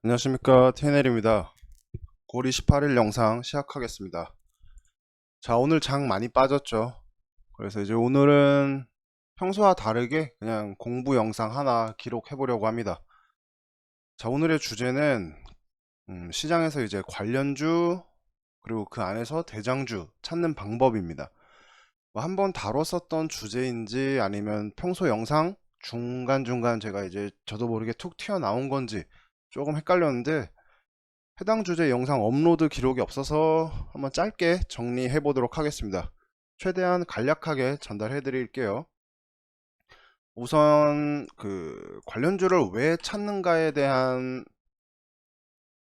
안녕하십니까, TNL입니다. 9월 28일 영상 시작하겠습니다. 자, 오늘 장 많이 빠졌죠. 그래서 이제 오늘은 평소와 다르게 그냥 공부 영상 하나 기록해 보려고 합니다. 자, 오늘의 주제는 시장에서 이제 관련주 그리고 그 안에서 대장주 찾는 방법입니다. 뭐 한번 다뤘었던 주제인지 아니면 평소 영상 중간중간 제가 이제 저도 모르게 툭 튀어나온 건지 조금 헷갈렸는데, 해당 주제 영상 업로드 기록이 없어서 한번 짧게 정리해 보도록 하겠습니다. 최대한 간략하게 전달해 드릴게요. 우선 그 관련주를 왜 찾는가에 대한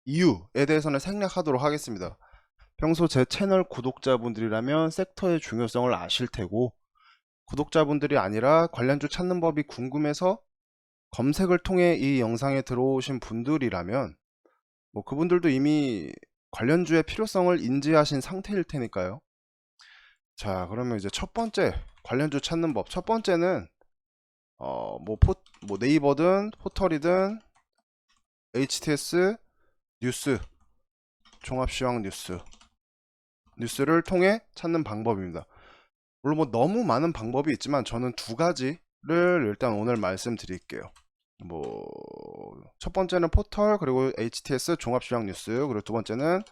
이유에 대해서는 생략하도록 하겠습니다. 평소 제 채널 구독자분들이라면 섹터의 중요성을 아실 테고, 구독자분들이 아니라 관련주 찾는 법이 궁금해서 검색을 통해 이 영상에 들어오신 분들이라면 뭐 그분들도 이미 관련주의 필요성을 인지하신 상태일 테니까요. 자, 그러면 이제 첫 번째 관련주 찾는 법. 첫 번째는 뭐 네이버든 포털이든 HTS 뉴스, 종합시황 뉴스를 통해 찾는 방법입니다. 물론 뭐 너무 많은 방법이 있지만 저는 두 가지를 일단 오늘 말씀드릴게요. 뭐 첫 번째는 포털, 그리고 HTS 종합시황 뉴스, 그리고 두 번째는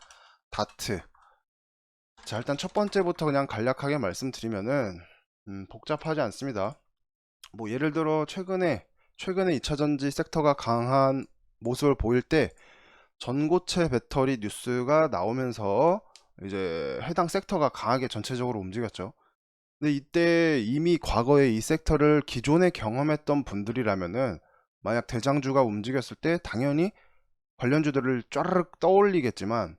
다트. 자, 일단 첫 번째부터 그냥 간략하게 말씀드리면은 복잡하지 않습니다. 뭐 예를 들어 최근에 2차전지 섹터가 강한 모습을 보일 때 전고체 배터리 뉴스가 나오면서 이제 해당 섹터가 강하게 전체적으로 움직였죠. 근데 이때 이미 과거에 이 섹터를 기존에 경험했던 분들이라면은 만약 대장주가 움직였을 때 당연히 관련주들을 쫘르륵 떠올리겠지만,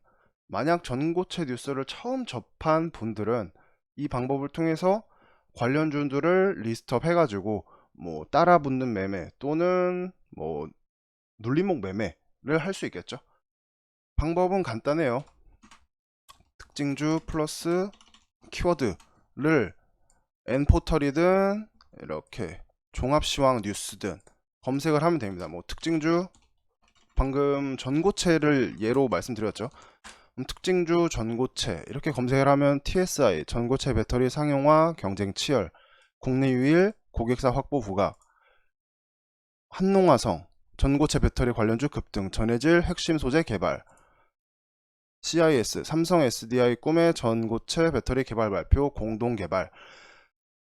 만약 전고체 뉴스를 처음 접한 분들은 이 방법을 통해서 관련주들을 리스트업 해가지고 뭐 따라 붙는 매매 또는 뭐 눌림목 매매를 할 수 있겠죠. 방법은 간단해요. 특징주 플러스 키워드를 N포털이든 이렇게 종합시황 뉴스든 검색을 하면 됩니다. 뭐 특징주, 방금 전고체를 예로 말씀드렸죠. 특징주 전고체 이렇게 검색을 하면 TSI 전고체 배터리 상용화 경쟁 치열, 국내 유일 고객사 확보 부각, 한농화성 전고체 배터리 관련주 급등, 전해질 핵심 소재 개발, CIS 삼성 SDI 꿈의 전고체 배터리 개발 발표 공동 개발,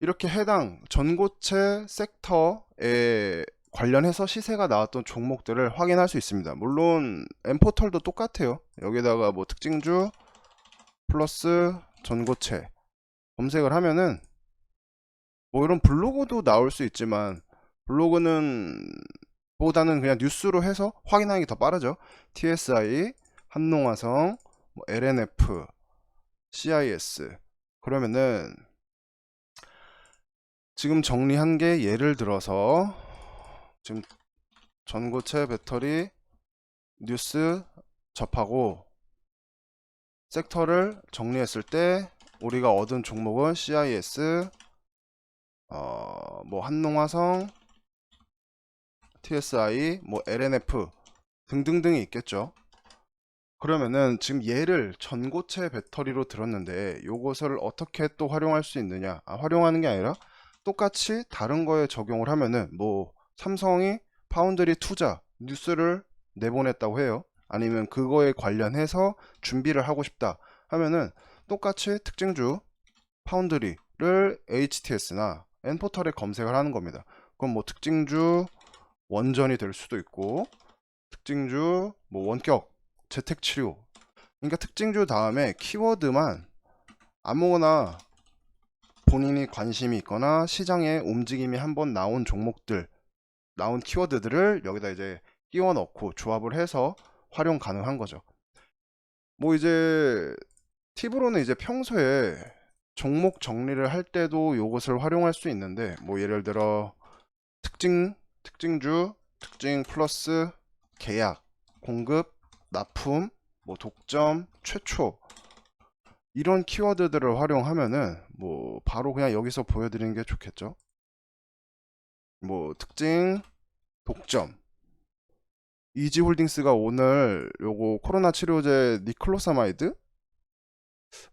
이렇게 해당 전고체 섹터에 관련해서 시세가 나왔던 종목들을 확인할 수 있습니다. 물론 엠포털도 똑같아요. 여기다가 뭐 특징주 플러스 전고체 검색을 하면은 뭐 이런 블로그도 나올 수 있지만, 블로그는 보다는 그냥 뉴스로 해서 확인하는 게 더 빠르죠. TSI, 한농화성, 뭐 LNF, CIS. 그러면은 지금 정리한 게, 예를 들어서 지금 전고체 배터리 뉴스 접하고 섹터를 정리했을 때 우리가 얻은 종목은 CIS, 뭐 한농화성, TSI, 뭐 LNF 등등등이 있겠죠. 그러면은 지금 얘를 전고체 배터리로 들었는데 요것을 어떻게 또 활용할 수 있느냐, 활용하는 게 아니라 똑같이 다른 거에 적용을 하면은, 뭐 삼성이 파운드리 투자 뉴스를 내보냈다고 해요. 아니면 그거에 관련해서 준비를 하고 싶다 하면은 똑같이 특징주 파운드리를 HTS나 N포털에 검색을 하는 겁니다. 그럼 뭐 특징주 원전이 될 수도 있고, 특징주 뭐 원격 재택치료, 그러니까 특징주 다음에 키워드만 아무거나 본인이 관심이 있거나 시장에 움직임이 한번 나온 종목들, 나온 키워드들을 여기다 이제 끼워 넣고 조합을 해서 활용 가능한 거죠. 뭐 이제 팁으로는 이제 평소에 종목 정리를 할 때도 이것을 활용할 수 있는데, 뭐 예를 들어 특징주, 특징 플러스 계약, 공급, 납품, 뭐 독점, 최초, 이런 키워드들을 활용하면은 뭐 바로 그냥 여기서 보여드리는 게 좋겠죠. 뭐 특징, 독점, 이지홀딩스가 오늘 요거 코로나 치료제 니클로사마이드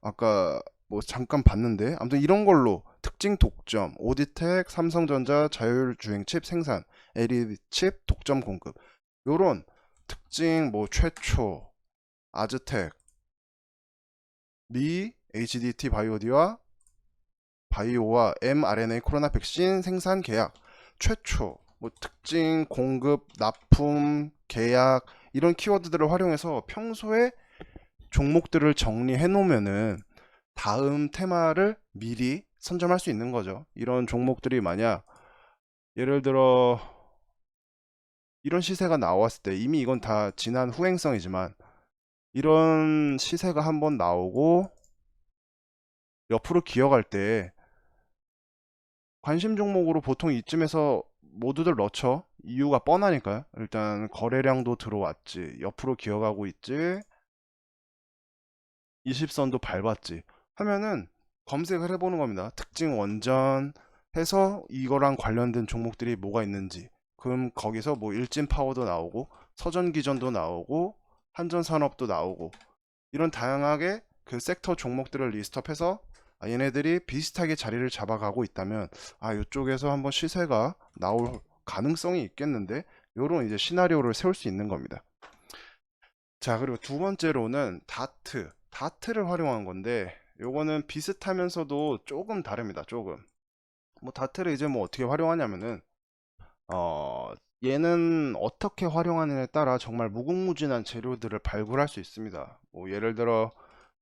아까 뭐 잠깐 봤는데 아무튼 이런 걸로 특징 독점, 오디텍, 삼성전자 자율주행 칩 생산, LED 칩 독점 공급 요런 특징 뭐 최초, 아즈텍, 미, HDT 바이오와 mRNA 코로나 백신 생산 계약 최초 뭐 특징 공급 납품 계약 이런 키워드들을 활용해서 평소에 종목들을 정리해 놓으면은 다음 테마를 미리 선점할 수 있는 거죠. 이런 종목들이 만약 예를 들어 이런 시세가 나왔을 때 이미 이건 다 지난 후행성이지만 이런 시세가 한번 나오고 옆으로 기어갈 때 관심 종목으로 보통 이쯤에서 모두들 넣죠. 이유가 뻔하니까요. 일단 거래량도 들어왔지, 옆으로 기어가고 있지, 20선도 밟았지 하면은 검색을 해보는 겁니다. 특징 원전 해서 이거랑 관련된 종목들이 뭐가 있는지. 그럼 거기서 뭐 일진파워도 나오고 서전기전도 나오고 한전산업도 나오고 이런 다양하게 그 섹터 종목들을 리스트업해서 얘네들이 비슷하게 자리를 잡아가고 있다면 이쪽에서 한번 시세가 나올 가능성이 있겠는데 요런 이제 시나리오를 세울 수 있는 겁니다. 자, 그리고 두 번째로는 다트를 활용한 건데 요거는 비슷하면서도 조금 다릅니다. 조금 뭐 다트를 이제 뭐 어떻게 활용하냐면은 어 얘는 어떻게 활용하느냐에 따라 정말 무궁무진한 재료들을 발굴할 수 있습니다. 뭐 예를 들어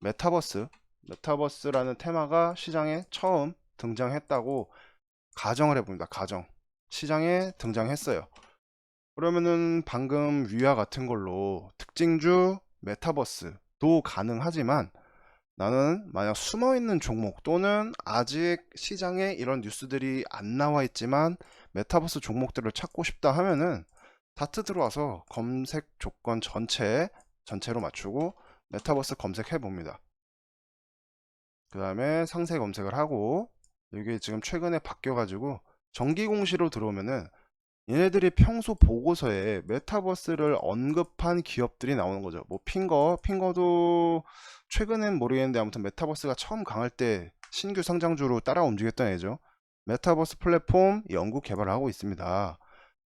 메타버스라는 테마가 시장에 처음 등장했다고 가정을 해봅니다. 가정 시장에 등장했어요. 그러면은 방금 위와 같은 걸로 특징주 메타버스도 가능하지만 나는 만약 숨어있는 종목 또는 아직 시장에 이런 뉴스들이 안 나와 있지만 메타버스 종목들을 찾고 싶다 하면은 다트 들어와서 검색 조건 전체로 맞추고 메타버스 검색해 봅니다. 그 다음에 상세 검색을 하고 이게 지금 최근에 바뀌어 가지고 정기 공시로 들어오면은 얘네들이 평소 보고서에 메타버스를 언급한 기업들이 나오는 거죠. 뭐 핑거도 최근엔 모르겠는데 아무튼 메타버스가 처음 강할 때 신규 상장주로 따라 움직였던 애죠. 메타버스 플랫폼 연구 개발을 하고 있습니다.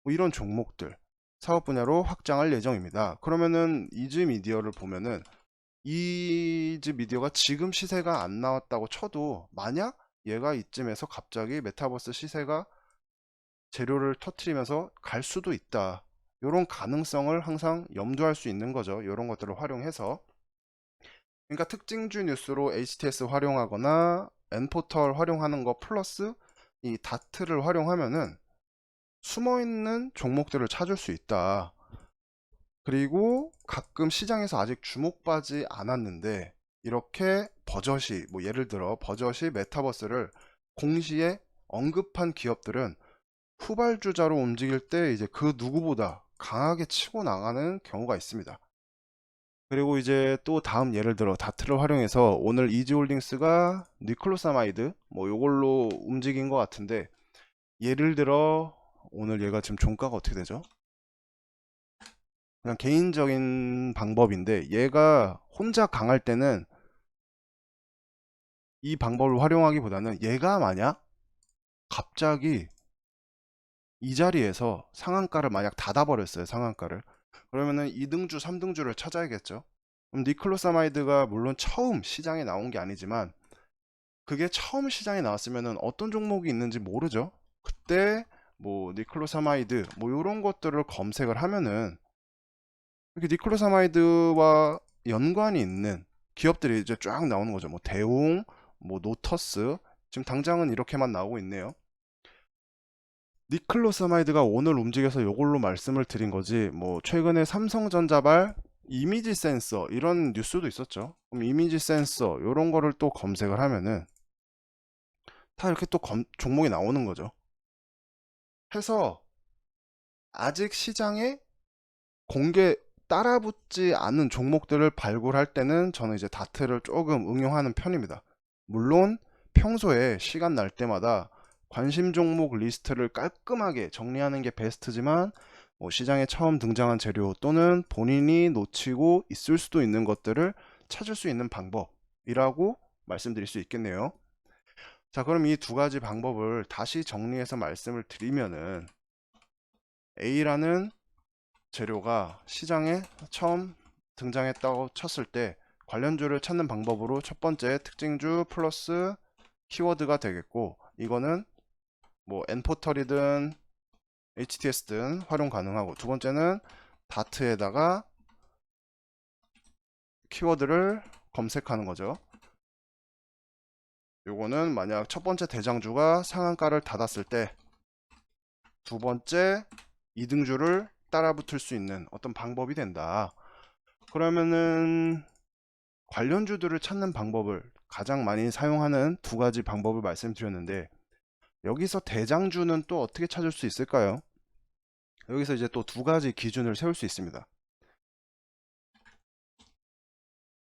뭐 이런 종목들 사업 분야로 확장할 예정입니다. 그러면은 이즈미디어를 보면은 이즈미디어가 지금 시세가 안 나왔다고 쳐도 만약 얘가 이쯤에서 갑자기 메타버스 시세가 재료를 터트리면서 갈 수도 있다. 이런 가능성을 항상 염두할 수 있는 거죠. 이런 것들을 활용해서. 그러니까 특징주 뉴스로 HTS 활용하거나 N포털 활용하는 거 플러스 이 다트를 활용하면은 숨어있는 종목들을 찾을 수 있다. 그리고 가끔 시장에서 아직 주목받지 않았는데 이렇게 버젓이 뭐 예를 들어 버젓이 메타버스를 공시에 언급한 기업들은 후발주자로 움직일 때 이제 그 누구보다 강하게 치고 나가는 경우가 있습니다. 그리고 이제 또 다음 예를 들어 다트를 활용해서 오늘 이지홀딩스가 니클로사마이드 뭐 요걸로 움직인 것 같은데 예를 들어 오늘 얘가 지금 종가가 어떻게 되죠? 그냥 개인적인 방법인데 얘가 혼자 강할 때는 이 방법을 활용하기보다는 얘가 만약 갑자기 이 자리에서 상한가를 만약 닫아버렸어요. 상한가를. 그러면은 2등주, 3등주를 찾아야겠죠. 그럼 니클로사마이드가 물론 처음 시장에 나온 게 아니지만 그게 처음 시장에 나왔으면은 어떤 종목이 있는지 모르죠. 그때 뭐 니클로사마이드 뭐 이런 것들을 검색을 하면은 이렇게 니클로사마이드와 연관이 있는 기업들이 이제 쫙 나오는 거죠. 뭐 대웅, 뭐 노터스 지금 당장은 이렇게만 나오고 있네요. 니클로사마이드가 오늘 움직여서 이걸로 말씀을 드린 거지 뭐 최근에 삼성전자발 이미지 센서 이런 뉴스도 있었죠. 그럼 이미지 센서 이런 거를 또 검색을 하면은 다 이렇게 또 종목이 나오는 거죠. 해서 아직 시장에 공개 따라붙지 않은 종목들을 발굴할 때는 저는 이제 다트를 조금 응용하는 편입니다. 물론 평소에 시간 날 때마다 관심 종목 리스트를 깔끔하게 정리하는 게 베스트지만 뭐 시장에 처음 등장한 재료 또는 본인이 놓치고 있을 수도 있는 것들을 찾을 수 있는 방법이라고 말씀드릴 수 있겠네요. 자, 그럼 이 두 가지 방법을 다시 정리해서 말씀을 드리면은 A라는 재료가 시장에 처음 등장했다고 쳤을 때 관련주를 찾는 방법으로 첫 번째 특징주 플러스 키워드가 되겠고, 이거는 뭐 엔포털이든 HTS든 활용 가능하고, 두 번째는 다트에다가 키워드를 검색하는 거죠. 요거는 만약 첫 번째 대장주가 상한가를 닫았을 때 두 번째 이등주를 따라 붙을 수 있는 어떤 방법이 된다. 그러면은 관련주들을 찾는 방법을 가장 많이 사용하는 두 가지 방법을 말씀드렸는데, 여기서 대장주는 또 어떻게 찾을 수 있을까요? 여기서 이제 또 두 가지 기준을 세울 수 있습니다.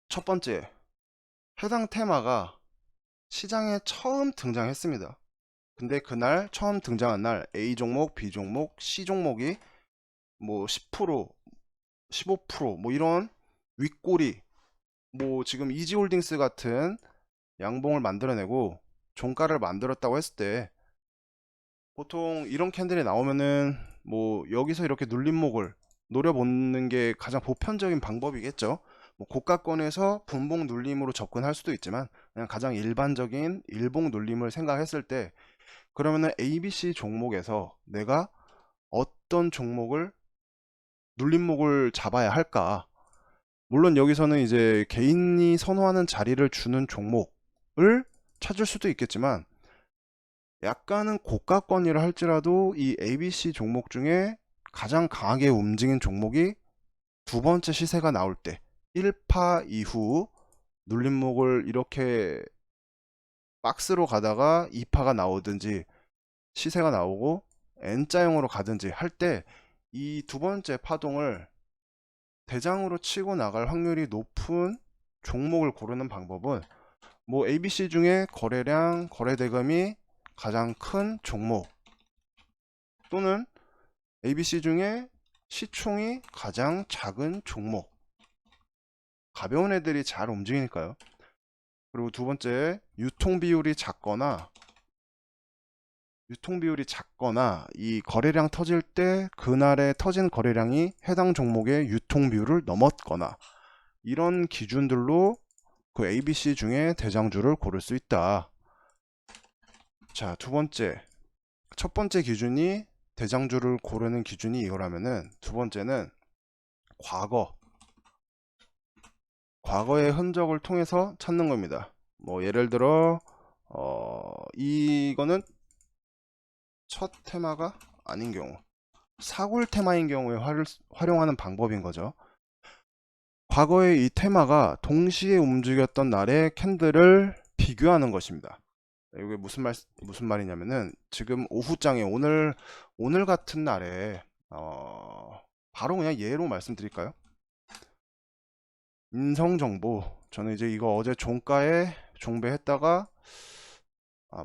첫 번째, 해당 테마가 시장에 처음 등장했습니다. 근데 그날 처음 등장한 날 A 종목, B 종목, C 종목이 뭐 10%, 15% 이런 윗꼬리, 뭐 지금 이지홀딩스 같은 양봉을 만들어내고 종가를 만들었다고 했을 때, 보통 이런 캔들이 나오면은 뭐 여기서 이렇게 눌림목을 노려보는 게 가장 보편적인 방법이겠죠. 뭐 고가권에서 분봉 눌림으로 접근할 수도 있지만, 그냥 가장 일반적인 일봉 눌림을 생각했을 때, 그러면은 ABC 종목에서 내가 어떤 종목을 눌림목을 잡아야 할까? 물론 여기서는 이제 개인이 선호하는 자리를 주는 종목을 찾을 수도 있겠지만, 약간은 고가권이라 할지라도 이 ABC 종목 중에 가장 강하게 움직인 종목이 두 번째 시세가 나올 때 1파 이후 눌림목을 이렇게 박스로 가다가 2파가 나오든지 시세가 나오고 N자형으로 가든지 할 때, 이 두 번째 파동을 대장으로 치고 나갈 확률이 높은 종목을 고르는 방법은, 뭐 ABC 중에 거래량, 거래대금이 가장 큰 종목, 또는 ABC 중에 시총이 가장 작은 종목, 가벼운 애들이 잘 움직이니까요. 그리고 두 번째, 유통 비율이 작거나 이 거래량 터질 때 그날에 터진 거래량이 해당 종목의 유통 비율을 넘었거나, 이런 기준들로 그 ABC 중에 대장주를 고를 수 있다. 자, 첫 번째 기준이 대장주를 고르는 기준이 이거라면은, 두 번째는 과거의 흔적을 통해서 찾는 겁니다. 뭐 예를 들어 이거는 첫 테마가 아닌 경우, 사골 테마인 경우에 활용하는 방법인 거죠. 과거에 이 테마가 동시에 움직였던 날의 캔들을 비교하는 것입니다. 이게 무슨 말이냐면은, 지금 오후장에 오늘 같은 날에 바로 그냥 예로 말씀드릴까요? 인성정보, 저는 이제 이거 어제 종가에 종배했다가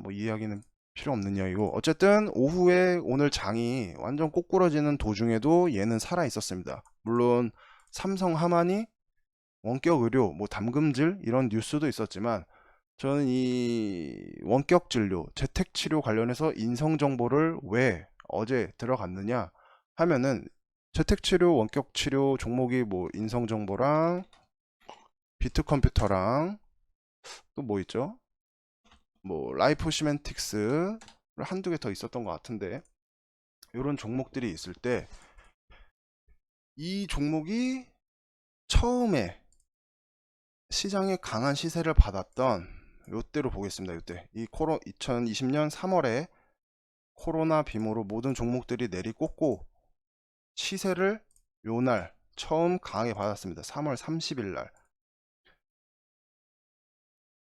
뭐 이야기는 필요 없는 이야기고, 어쨌든 오후에 오늘 장이 완전 꼬꾸러지는 도중에도 얘는 살아 있었습니다. 물론 삼성 하만이 원격 의료, 뭐 담금질 이런 뉴스도 있었지만, 저는 이 원격 진료, 재택 치료 관련해서 인성 정보를 왜 어제 들어갔느냐 하면은, 재택 치료, 원격 치료 종목이 뭐 인성 정보랑 비트 컴퓨터랑 또 뭐 있죠? 뭐 라이프 시멘틱스 한두 개 더 있었던 것 같은데, 이런 종목들이 있을 때 이 종목이 처음에 시장에 강한 시세를 받았던 요때로 보겠습니다. 요때 2020년 3월에 코로나 빔으로 모든 종목들이 내리꽂고 시세를 요날 처음 강하게 받았습니다. 3월 30일 날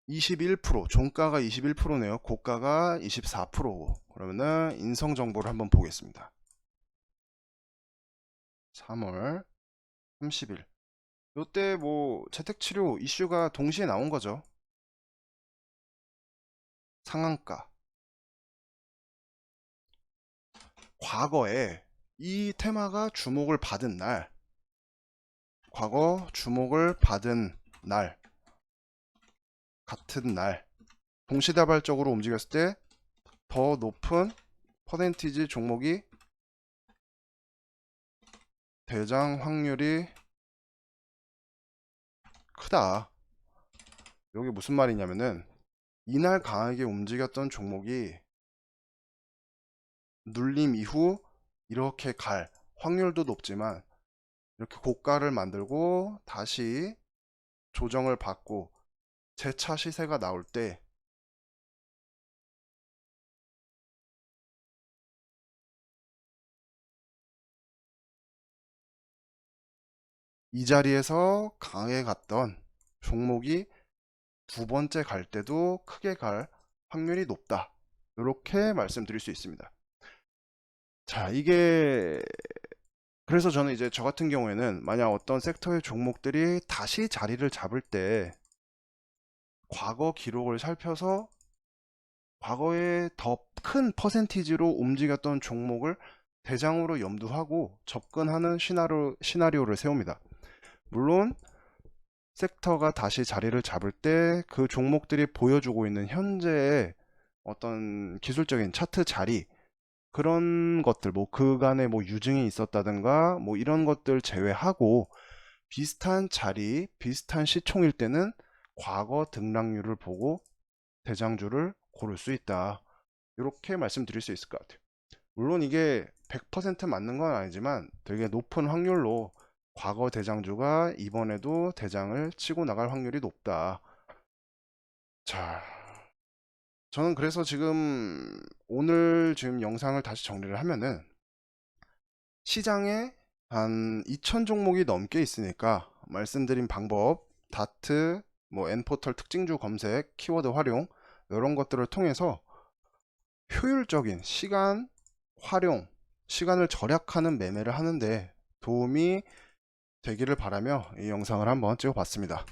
21%, 종가가 21%네요. 고가가 24%고, 그러면은 인성 정보를 한번 보겠습니다. 3월 30일. 요때 뭐 재택치료 이슈가 동시에 나온 거죠. 상한가. 과거에 이 테마가 주목을 받은 날, 과거 주목을 받은 날, 같은 날, 동시다발적으로 움직였을 때 더 높은 퍼센티지 종목이 대장 확률이 크다. 여기 무슨 말이냐면은 이날 강하게 움직였던 종목이 눌림 이후 이렇게 갈 확률도 높지만 이렇게 고가를 만들고 다시 조정을 받고 재차 시세가 나올 때 이 자리에서 강하게 갔던 종목이 두 번째 갈 때도 크게 갈 확률이 높다. 이렇게 말씀드릴 수 있습니다. 자, 이게 그래서 저는 이제 저 같은 경우에는 만약 어떤 섹터의 종목들이 다시 자리를 잡을 때 과거 기록을 살펴서 과거에 더 큰 퍼센티지로 움직였던 종목을 대장으로 염두하고 접근하는 시나리오를 세웁니다. 물론 섹터가 다시 자리를 잡을 때 그 종목들이 보여주고 있는 현재의 어떤 기술적인 차트 자리 그런 것들 뭐 그간에 뭐 유증이 있었다든가 뭐 이런 것들 제외하고 비슷한 자리 비슷한 시총일 때는 과거 등락률을 보고 대장주를 고를 수 있다. 이렇게 말씀드릴 수 있을 것 같아요. 물론 이게 100% 맞는 건 아니지만 되게 높은 확률로 과거 대장주가 이번에도 대장을 치고 나갈 확률이 높다. 자, 저는 그래서 지금 오늘 지금 영상을 다시 정리를 하면은 시장에 한 2000 종목이 넘게 있으니까 말씀드린 방법 다트 뭐 N포털 특징주 검색 키워드 활용 이런 것들을 통해서 효율적인 시간 활용 시간을 절약하는 매매를 하는데 도움이 되기를 바라며 이 영상을 한번 찍어 봤습니다.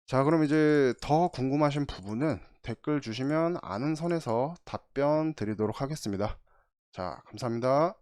자, 그럼 이제 더 궁금하신 부분은 댓글 주시면 아는 선에서 답변 드리도록 하겠습니다. 자, 감사합니다.